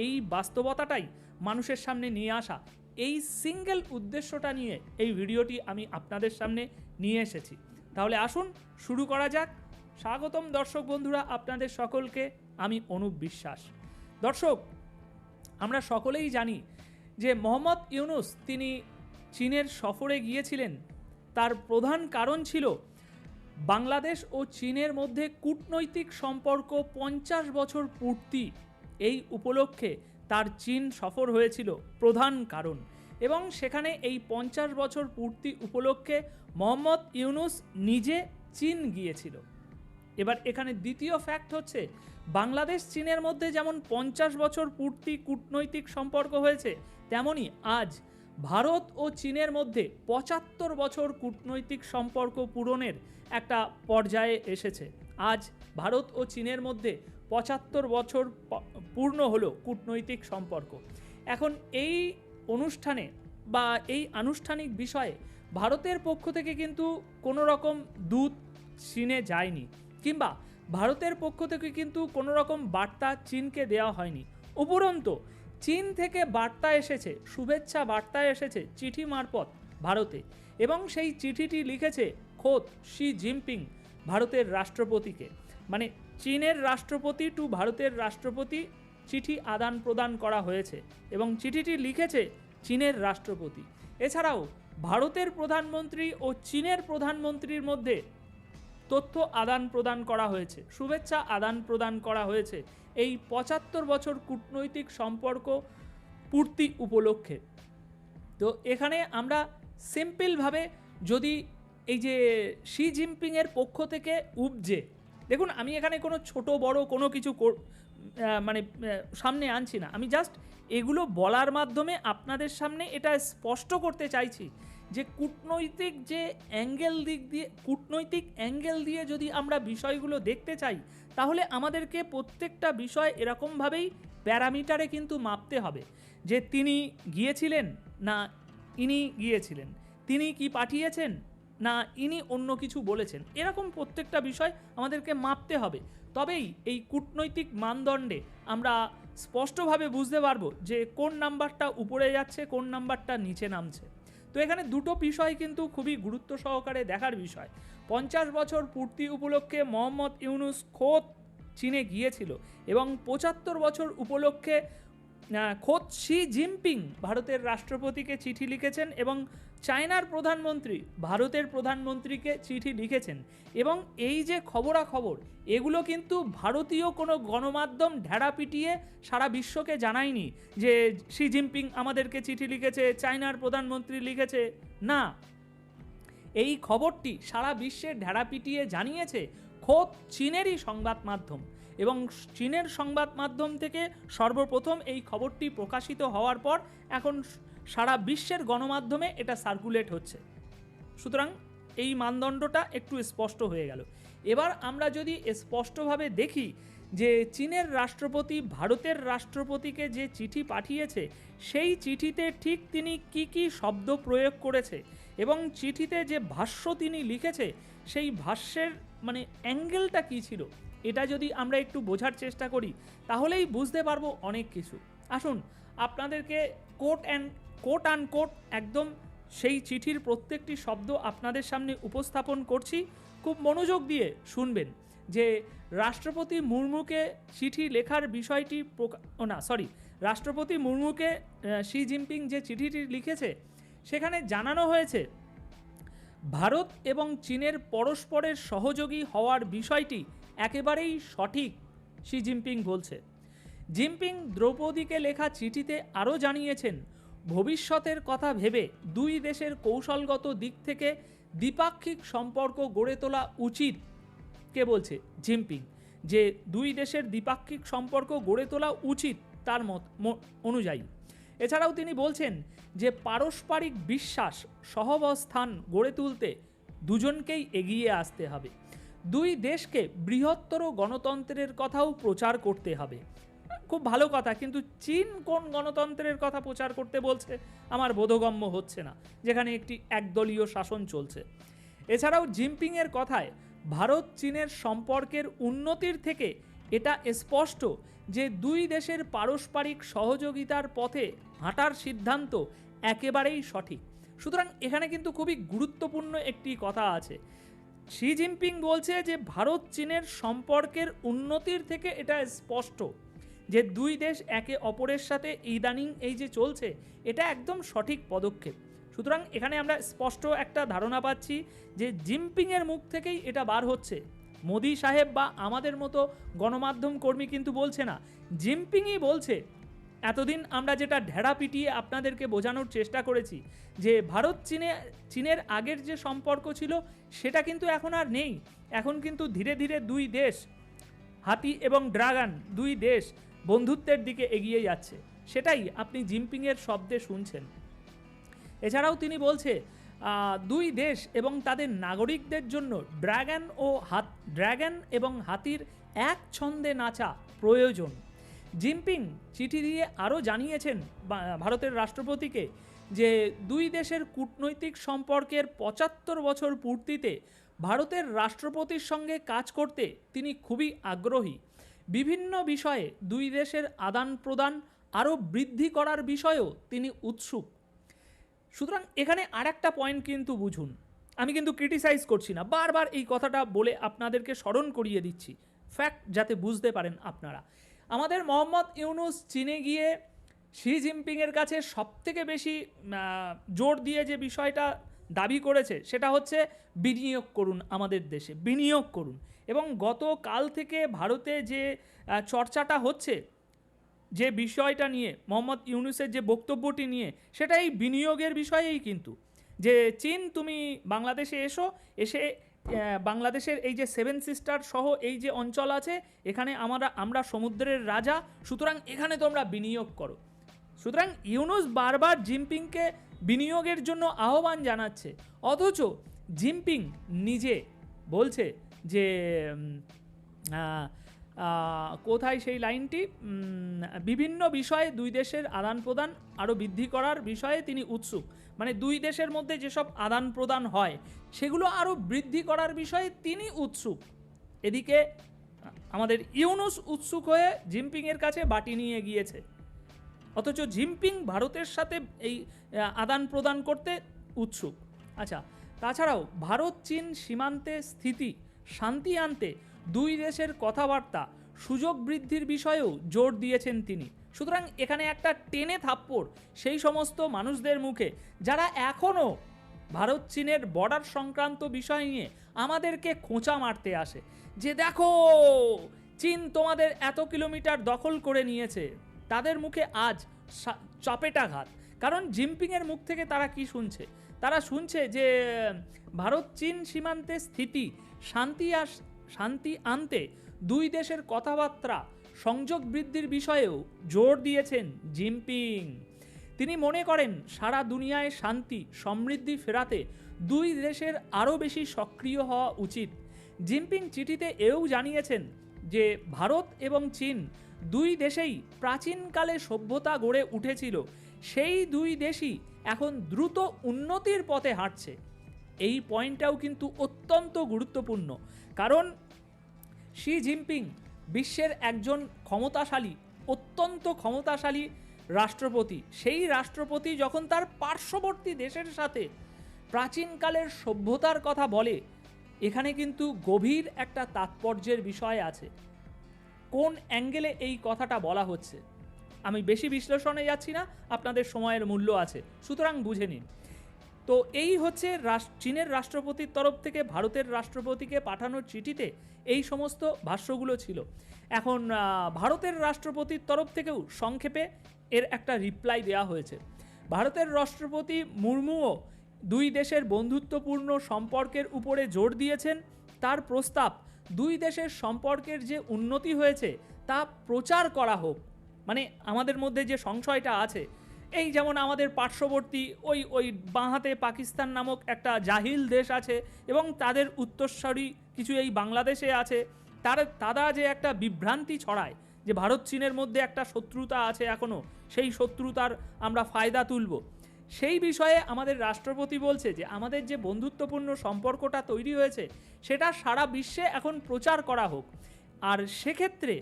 Speaker 8: এই বাস্তবতাটাই মানুষের সামনে নিয়ে আসা, এই সিঙ্গেল উদ্দেশ্যটা নিয়ে এই ভিডিওটি আমি আপনাদের সামনে নিয়ে এসেছি। তাহলে আসুন শুরু করা যাক। স্বাগতম দর্শক বন্ধুরা, আপনাদের সকলকে আমি অনুপ বিশ্বাস। দর্শক, আমরা সকলেই জানি যে মোহাম্মদ ইউনূস তিনি চীনের সফরে গিয়েছিলেন, তার প্রধান কারণ ছিল বাংলাদেশ ও চীনের মধ্যে কূটনৈতিক সম্পর্ক 50 বছর পূর্তি, এই উপলক্ষে তার চীন সফর হয়েছিল প্রধান কারণ। এবং সেখানে এই 50 বছর পূর্তি উপলক্ষে মোহাম্মদ ইউনূস নিজে চীন গিয়েছিল। এবার এখানে দ্বিতীয় ফ্যাক্ট হচ্ছে, বাংলাদেশ চীনের মধ্যে যেমন 50 বছর পূর্তি কূটনৈতিক সম্পর্ক হয়েছে, তেমনি আজ ভারত ও চীনের মধ্যে 75 বছর কূটনৈতিক সম্পর্ক পূরণের একটা পর্যায়ে এসেছে। আজ ভারত ও চীনের মধ্যে 75 বছর পূর্ণ হলো কূটনৈতিক সম্পর্ক। এখন এই অনুষ্ঠানে বা এই আনুষ্ঠানিক বিষয়ে ভারতের পক্ষ থেকে কিন্তু কোনো রকম দূত চীনে যায়নি, কিংবা ভারতের পক্ষ থেকে কিন্তু কোনো রকম বার্তা চীনকে দেওয়া হয়নি। উপরন্তু চীন থেকে বার্তা এসেছে, শুভেচ্ছা বার্তা এসেছে চিঠি মারফত ভারতে, এবং সেই চিঠিটি লিখেছে খোদ শি জিনপিং ভারতের রাষ্ট্রপতিকে। মানে চীনের রাষ্ট্রপতি টু ভারতের রাষ্ট্রপতি চিঠি আদান প্রদান করা হয়েছে এবং চিঠিটি লিখেছে চীনের রাষ্ট্রপতি। এছাড়াও ভারতের প্রধানমন্ত্রী ও চীনের প্রধানমন্ত্রীর মধ্যে তথ্য আদান প্রদান করা হয়েছে, শুভেচ্ছা আদান প্রদান করা হয়েছে এই 75 বছর কূটনৈতিক সম্পর্ক পূর্তি উপলক্ষে। তো এখানে আমরা সিম্পলভাবে যদি এই যে শি জিনপিংয়ের পক্ষ থেকে উপজে, দেখুন আমি এখানে কোনো ছোট বড় কোনো কিছু সামনে আনছি না, আমি জাস্ট এগুলো বলার মাধ্যমে আপনাদের সামনে এটা স্পষ্ট করতে চাইছি যে কূটনৈতিক অ্যাঙ্গেল দিয়ে যদি আমরা বিষয়গুলো দেখতে চাই, তাহলে আমাদেরকে প্রত্যেকটা বিষয় এরকমভাবেই প্যারামিটারে কিন্তু মাপতে হবে যে তিনি গিয়েছিলেন না ইনি গিয়েছিলেন, তিনি কি পাঠিয়েছেন না ইনি অন্য কিছু বলেছেন, এরকম প্রত্যেকটা বিষয় আমাদেরকে মাপতে হবে। তবেই এই কূটনৈতিক মানদণ্ডে আমরা স্পষ্টভাবে বুঝতে পারবো যে কোন নাম্বারটা উপরে যাচ্ছে, কোন নাম্বারটা নিচে নামছে। তো এখানে দুটো বিষয় কিন্তু খুবই গুরুত্ব সহকারে দেখার বিষয়। 50 বছর পূর্তি উপলক্ষে মোহাম্মদ ইউনুস খোদ চীনে গিয়েছিল এবং 75 বছর উপলক্ষে খোদ শি জিনপিং ভারতের রাষ্ট্রপতিকে চিঠি লিখেছেন এবং চায়নার প্রধানমন্ত্রী ভারতের প্রধানমন্ত্রীকে চিঠি লিখেছেন। এবং এই যে খবরাখবর, এগুলো কিন্তু ভারতীয় কোনো গণমাধ্যম ঢেড়া পিটিয়ে সারা বিশ্বকে জানায়নি যে শি জিনপিং আমাদেরকে চিঠি লিখেছে, চায়নার প্রধানমন্ত্রী লিখেছে, না, এই খবরটি সারা বিশ্বে ঢেড়া পিটিয়ে জানিয়েছে খোদ চীনেরই সংবাদ মাধ্যম। এবং চীনের সংবাদ মাধ্যম থেকে সর্বপ্রথম এই খবরটি প্রকাশিত হওয়ার পর এখন সারা বিশ্বের গণমাধ্যমে এটা সার্কুলেট হচ্ছে। সুতরাং এই মানদণ্ডটা একটু স্পষ্ট হয়ে গেল। এবার আমরা যদি স্পষ্টভাবে দেখি যে চীনের রাষ্ট্রপতি ভারতের রাষ্ট্রপতিকে যে চিঠি পাঠিয়েছে, সেই চিঠিতে ঠিক তিনি কি কি শব্দ প্রয়োগ করেছে এবং চিঠিতে যে ভাষ্য তিনি লিখেছে, সেই ভাষ্যের অ্যাঙ্গেলটা কী ছিল, এটা যদি আমরা একটু বোঝার চেষ্টা করি তাহলেই বুঝতে পারবো অনেক কিছু। আসুন আপনাদেরকে কোট আনকোট একদম সেই চিঠির প্রত্যেকটি শব্দ আপনাদের সামনে উপস্থাপন করছি, খুব মনোযোগ দিয়ে শুনবেন যে রাষ্ট্রপতি মুর্মুকে চিঠি লেখার বিষয়টি রাষ্ট্রপতি মুর্মুকে শি জিনপিং যে চিঠিটি লিখেছে সেখানে জানানো হয়েছে ভারত এবং চীনের পরস্পরের সহযোগী হওয়ার বিষয়টি একেবারেই সঠিক। শি জিনপিং বলছে, জিনপিং দ্রৌপদীকে লেখা চিঠিতে আরও জানিয়েছেন ভবিষ্যতের কথা ভেবে দুই দেশের কৌশলগত দিক থেকে দ্বিপাক্ষিক সম্পর্ক গড়ে তোলা উচিত। কে বলছে? জিনপিং, যে দুই দেশের দ্বিপাক্ষিক সম্পর্ক গড়ে তোলা উচিত তার মত অনুযায়ী। এছাড়াও তিনি বলছেন যে পারস্পরিক বিশ্বাস সহাবস্থান গড়ে তুলতে দুজনকেই এগিয়ে আসতে হবে, দুই দেশকে বৃহত্তর গণতন্ত্রের কথাও প্রচার করতে হবে। খুব ভালো কথা, কিন্তু চীন কোন গণতন্ত্রের কথা প্রচার করতে বলছে আমার বোধগম্য হচ্ছে না, যেখানে একটি একদলীয় শাসন চলছে। এছাড়াও জিনপিংয়ের কথায় ভারত চীনের সম্পর্কের উন্নতির থেকে এটা স্পষ্ট যে দুই দেশের পারস্পরিক সহযোগিতার পথে হাঁটার সিদ্ধান্ত একেবারেই সঠিক। সুতরাং এখানে কিন্তু খুবই গুরুত্বপূর্ণ একটি কথা আছে। শি জিনপিং বলছে যে ভারত চীনের সম্পর্কের উন্নতির থেকে এটা স্পষ্ট যে দুই দেশ একে অপরের সাথে ইদানিং এই যে চলছে এটা একদম সঠিক পদক্ষেপ। সুতরাং এখানে আমরা স্পষ্ট একটা ধারণা পাচ্ছি যে জিনপিংয়ের মুখ থেকেই এটা বার হচ্ছে। মোদি সাহেব বা আমাদের মতো গণমাধ্যম কর্মী কিন্তু বলছে না, জিনপিংই বলছে এতদিন আমরা যেটা ঢেড়া পিটিয়ে আপনাদেরকে বোঝানোর চেষ্টা করেছি যে ভারত চীনের আগের যে সম্পর্ক ছিল সেটা কিন্তু এখন আর নেই। এখন কিন্তু ধীরে ধীরে দুই দেশ, হাতি এবং ড্রাগন, দুই দেশ বন্ধুত্বের দিকে এগিয়ে যাচ্ছে, সেটাই আপনি জিনপিংয়ের শব্দে শুনছেন। এছাড়াও তিনি বলছে দুই দেশ এবং তাদের নাগরিকদের জন্য ড্রাগন এবং হাতির এক ছন্দে নাচা প্রয়োজন। জিনপিং চিঠি দিয়ে আরও জানিয়েছেন ভারতের রাষ্ট্রপতিকে যে দুই দেশের কূটনৈতিক সম্পর্কের ৭৫ বছর পূর্তিতে ভারতের রাষ্ট্রপতির সঙ্গে কাজ করতে তিনি খুবই আগ্রহী। বিভিন্ন বিষয়ে দুই দেশের আদান প্রদান আরও বৃদ্ধি করার বিষয়েও তিনি উৎসুক। সুতরাং এখানে আর একটা পয়েন্ট কিন্তু বুঝুন, আমি কিন্তু ক্রিটিসাইজ করছি না, বারবার এই কথাটা বলে আপনাদেরকে স্মরণ করিয়ে দিচ্ছি, ফ্যাক্ট যাতে বুঝতে পারেন আপনারা। আমাদের মোহাম্মদ ইউনুস চীনে গিয়ে শি জিনপিংয়ের কাছে সবথেকে বেশি জোর দিয়ে যে বিষয়টা দাবি করেছে সেটা হচ্ছে বিনিয়োগ করুন, আমাদের দেশে বিনিয়োগ করুন। এবং গতকাল থেকে ভারতে যে চর্চাটা হচ্ছে যে বিষয়টা নিয়ে, মোহাম্মদ ইউনুসের যে বক্তব্যটি নিয়ে, সেটা এই বিনিয়োগের বিষয়েই কিন্তু, যে চীন তুমি বাংলাদেশে এসে বাংলাদেশের এই যে 7 সিস্টার সহ এই যে অঞ্চল আছে এখানে আমরা সমুদ্রের রাজা, সুতরাং এখানে তোমরা বিনিয়োগ করো। সুতরাং ইউনুস বারবার জিনপিংকে বিনিয়োগের জন্য আহ্বান জানাচ্ছে, অথচ জিনপিং নিজে বলছে যে কোথায় সেই লাইনটি, বিভিন্ন বিষয়ে দুই দেশের আদান প্রদান আরও বৃদ্ধি করার বিষয়ে তিনি উৎসুক। মানে দুই দেশের মধ্যে যেসব আদান প্রদান হয় সেগুলো আরও বৃদ্ধি করার বিষয়ে তিনি উৎসুক। এদিকে আমাদের ইউনুস উৎসুক হয়ে জিনপিংয়ের কাছে বাটি নিয়ে গিয়েছে, অথচ জিনপিং ভারতের সাথে এই আদান প্রদান করতে উৎসুক। আচ্ছা, তাছাড়াও ভারত চীন সীমান্তে শান্তি আনতে দুই দেশের কথাবার্তা সুযোগ বৃদ্ধির বিষয়েও জোর দিয়েছেন তিনি। সুতরাং এখানে একটা টেনে থাপ্পড় সেই সমস্ত মানুষদের মুখে যারা এখনও ভারত চীনের বর্ডার সংক্রান্ত বিষয় নিয়ে আমাদেরকে খোঁচা মারতে আসে, যে দেখো চীন তোমাদের এত কিলোমিটার দখল করে নিয়েছে। তাদের মুখে আজ চপেটাঘাত, কারণ জিনপিংয়ের মুখ থেকে তারা কি শুনছে? তারা শুনছে যে ভারত চীন সীমান্তে শান্তি আনতে দুই দেশের কথাবার্তা সংযোগ বৃদ্ধির বিষয়েও জোর দিয়েছেন জিনপিং। তিনি মনে করেন সারা দুনিয়ায় শান্তি সমৃদ্ধি ফেরাতে দুই দেশের আরও বেশি সক্রিয় হওয়া উচিত। জিনপিং চিঠিতে এও জানিয়েছেন যে ভারত এবং চীন দুই দেশেই প্রাচীনকালে সভ্যতা গড়ে উঠেছিল, সেই দুই দেশই এখন দ্রুত উন্নতির পথে হাঁটছে। এই পয়েন্টটাও কিন্তু অত্যন্ত গুরুত্বপূর্ণ, কারণ শি জিনপিং বিশ্বের একজন অত্যন্ত ক্ষমতাশালী রাষ্ট্রপতি। সেই রাষ্ট্রপতি যখন তার পার্শ্ববর্তী দেশের সাথে প্রাচীনকালের সভ্যতার কথা বলে, এখানে কিন্তু গভীর একটা তাৎপর্যের বিষয় আছে। কোন অ্যাঙ্গেলে এই কথাটা বলা হচ্ছে আমি বেশি বিশ্লেষণে যাচ্ছি না, আপনাদের সময়ের মূল্য আছে, সুতরাং বুঝে নিন। তো এই হচ্ছে চীনের রাষ্ট্রপতির তরফ থেকে ভারতের রাষ্ট্রপতিকে পাঠানোর চিঠিতে এই সমস্ত ভাষ্যগুলো ছিল। এখন ভারতের রাষ্ট্রপতির তরফ থেকেও সংক্ষেপে এর একটা রিপ্লাই দেওয়া হয়েছে। ভারতের রাষ্ট্রপতি মুর্মুও দুই দেশের বন্ধুত্বপূর্ণ সম্পর্কের উপরে জোর দিয়েছেন। তার প্রস্তাব দুই দেশের সম্পর্কের যে উন্নতি হয়েছে তা প্রচার করা হোক। মানে আমাদের মধ্যে যে সংশয়টা আছে, এই যেমন আমাদের পার্শ্ববর্তী ওই বাঁহাতে পাকিস্তান নামক একটা জাহিল দেশ আছে এবং তাদের উত্তরসূরি কিছু এই বাংলাদেশে আছে, তারা যে একটা বিভ্রান্তি ছড়ায় যে ভারত চীনের মধ্যে একটা শত্রুতা আছে এখনও, সেই শত্রুতার আমরা ফায়দা তুলব। সেই বিষয়ে আমাদের রাষ্ট্রপতি বলছে যে আমাদের যে বন্ধুত্বপূর্ণ সম্পর্কটা তৈরি হয়েছে সেটা সারা বিশ্বে এখন প্রচার করা হোক। আর সেক্ষেত্রে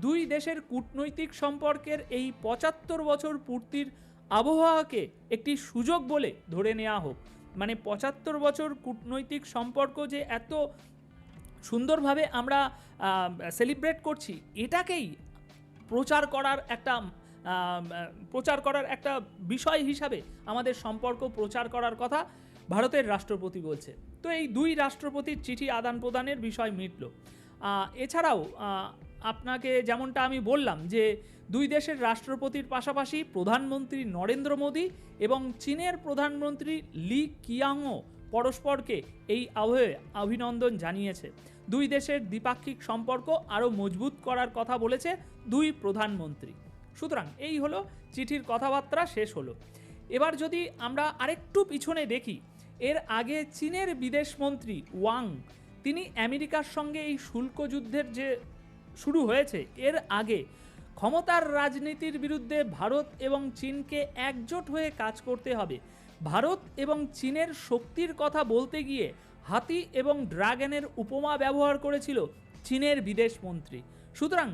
Speaker 8: দুই দেশের কূটনৈতিক সম্পর্কের এই ৭৫ বছর পূর্তির আবহাওয়াকে একটি সুযোগ বলে ধরে নেওয়া হোক। মানে ৭৫ বছর কূটনৈতিক সম্পর্ক যে এত সুন্দরভাবে আমরা সেলিব্রেট করছি, এটাকেই প্রচার করার একটা বিষয় হিসাবে আমাদের সম্পর্ক প্রচার করার কথা ভারতের রাষ্ট্রপতি বলছে। তো এই দুই রাষ্ট্রপতির চিঠি আদান প্রদানের বিষয় মিটল। এছাড়াও আপনাকে যেমনটা আমি বললাম যে দুই দেশের রাষ্ট্রপতির পাশাপাশি প্রধানমন্ত্রী নরেন্দ্র মোদী এবং চীনের প্রধানমন্ত্রী লি কিয়াংও পরস্পরকে এই আবহে অভিনন্দন জানিয়েছে। দুই দেশের দ্বিপাক্ষিক সম্পর্ক আরও মজবুত করার কথা বলেছে দুই প্রধানমন্ত্রী। সুতরাং এই হলো চিঠির কথাবার্তা শেষ হলো। এবার যদি আমরা আরেকটু পিছনে দেখি, এর আগে চীনের বিদেশমন্ত্রী ওয়াং তিনি আমেরিকার সঙ্গে এই শুল্ক যুদ্ধের যে শুরু হয়েছে এর আগে ক্ষমতার রাজনীতির বিরুদ্ধে ভারত এবং চীনকে একজোট হয়ে কাজ করতে হবে, ভারত এবং চীনের শক্তির কথা বলতে গিয়ে হাতি এবং ড্রাগনের উপমা ব্যবহার করেছিল চীনের বিদেশমন্ত্রী। সুতরাং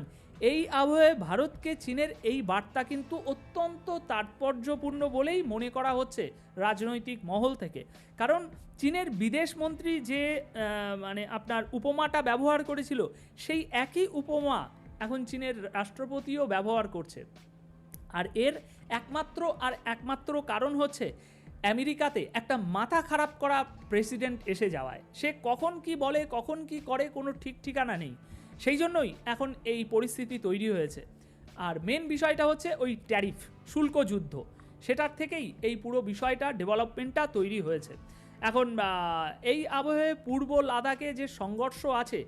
Speaker 8: এই আবহে ভারতকে চীনের এই বার্তা কিন্তু অত্যন্ত তাৎপর্যপূর্ণ বলেই মনে করা হচ্ছে রাজনৈতিক মহল থেকে। কারণ চীনের বিদেশমন্ত্রী যে আপনার উপমাটা ব্যবহার করেছিল সেই একই উপমা এখন চীনের রাষ্ট্রপতিও ব্যবহার করছে। আর এর একমাত্র কারণ হচ্ছে আমেরিকাতে একটা মাথা খারাপ করা প্রেসিডেন্ট এসে যাওয়ায়। সে কখন কি বলে কখন কি করে কোনো ঠিক ঠিকানা নেই, সেই জন্যই এখন এই পরিস্থিতি তৈরি হয়েছে। আর মেন বিষয়টা হচ্ছে ওই ট্যারিফ শুল্ক যুদ্ধ, সেটার থেকেই এই পুরো বিষয়টা ডেভেলপমেন্টটা তৈরি হয়েছে। এখন এই আবহে পূর্ব লাদাখে যে সংঘর্ষ আছে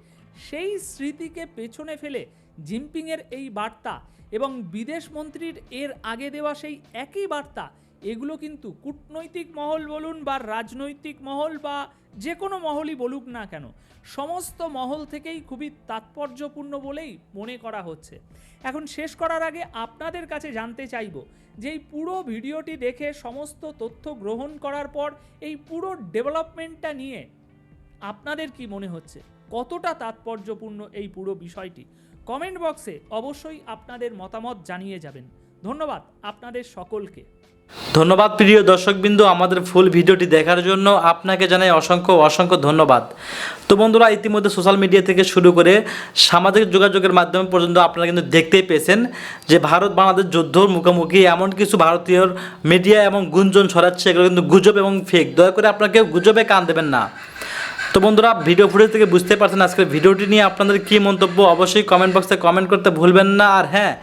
Speaker 8: সেই স্মৃতিকে পেছনে ফেলে জিনপিংয়ের এই বার্তা এবং বিদেশমন্ত্রীর এর আগে দেওয়া সেই একই বার্তা, এগুলো কিন্তু কূটনৈতিক মহল বলুন বা রাজনৈতিক মহল বা যে কোনো মহলই বলুক না কেন, সমস্ত মহল থেকেই খুবই তাৎপর্যপূর্ণ বলেই মনে করা হচ্ছে। এখন শেষ করার আগে আপনাদের কাছে জানতে চাইব যে এই পুরো ভিডিওটি দেখে সমস্ত তথ্য গ্রহণ করার পর এই পুরো ডেভেলপমেন্টটা নিয়ে আপনাদের কি মনে হচ্ছে, কতটা তাৎপর্যপূর্ণ এই পুরো বিষয়টি? কমেন্ট বক্সে অবশ্যই আপনাদের মতামত জানিয়ে যাবেন। ধন্যবাদ আপনাদের সকলকে।
Speaker 9: ধন্যবাদ প্রিয় দর্শকবৃন্দ, আমাদের ফুল ভিডিওটি দেখার জন্য আপনাকে জানাই অসংখ্য ধন্যবাদ। তো বন্ধুরা, ইতিমধ্যে সোশ্যাল মিডিয়া থেকে শুরু করে সামাজিক যোগাযোগের মাধ্যমে পর্যন্ত আপনারা কিন্তু দেখতেই পেয়েছেন যে ভারত বাংলাদেশ যুদ্ধর মুখোমুখি এমন কিছু ভারতীয় মিডিয়া এবং গুঞ্জন ছড়াচ্ছে, এগুলো কিন্তু গুজব এবং ফেক। দয়া করে আপনাকে গুজবে কান দেবেন না। তো বন্ধুরা, ভিডিও ফুটেজ থেকে বুঝতে পারছেন আজকের ভিডিওটি নিয়ে আপনাদের কী মন্তব্য, অবশ্যই কমেন্ট বক্সে কমেন্ট করতে ভুলবেন না। আর হ্যাঁ,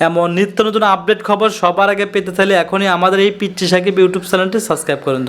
Speaker 9: এমন নিত্য নতুন আপডেট খবর সবার আগে পেতে চাইলে এখনই আমাদের এই পিচ্চি সাকিব ইউটিউব চ্যানেলটি সাবস্ক্রাইব করুন।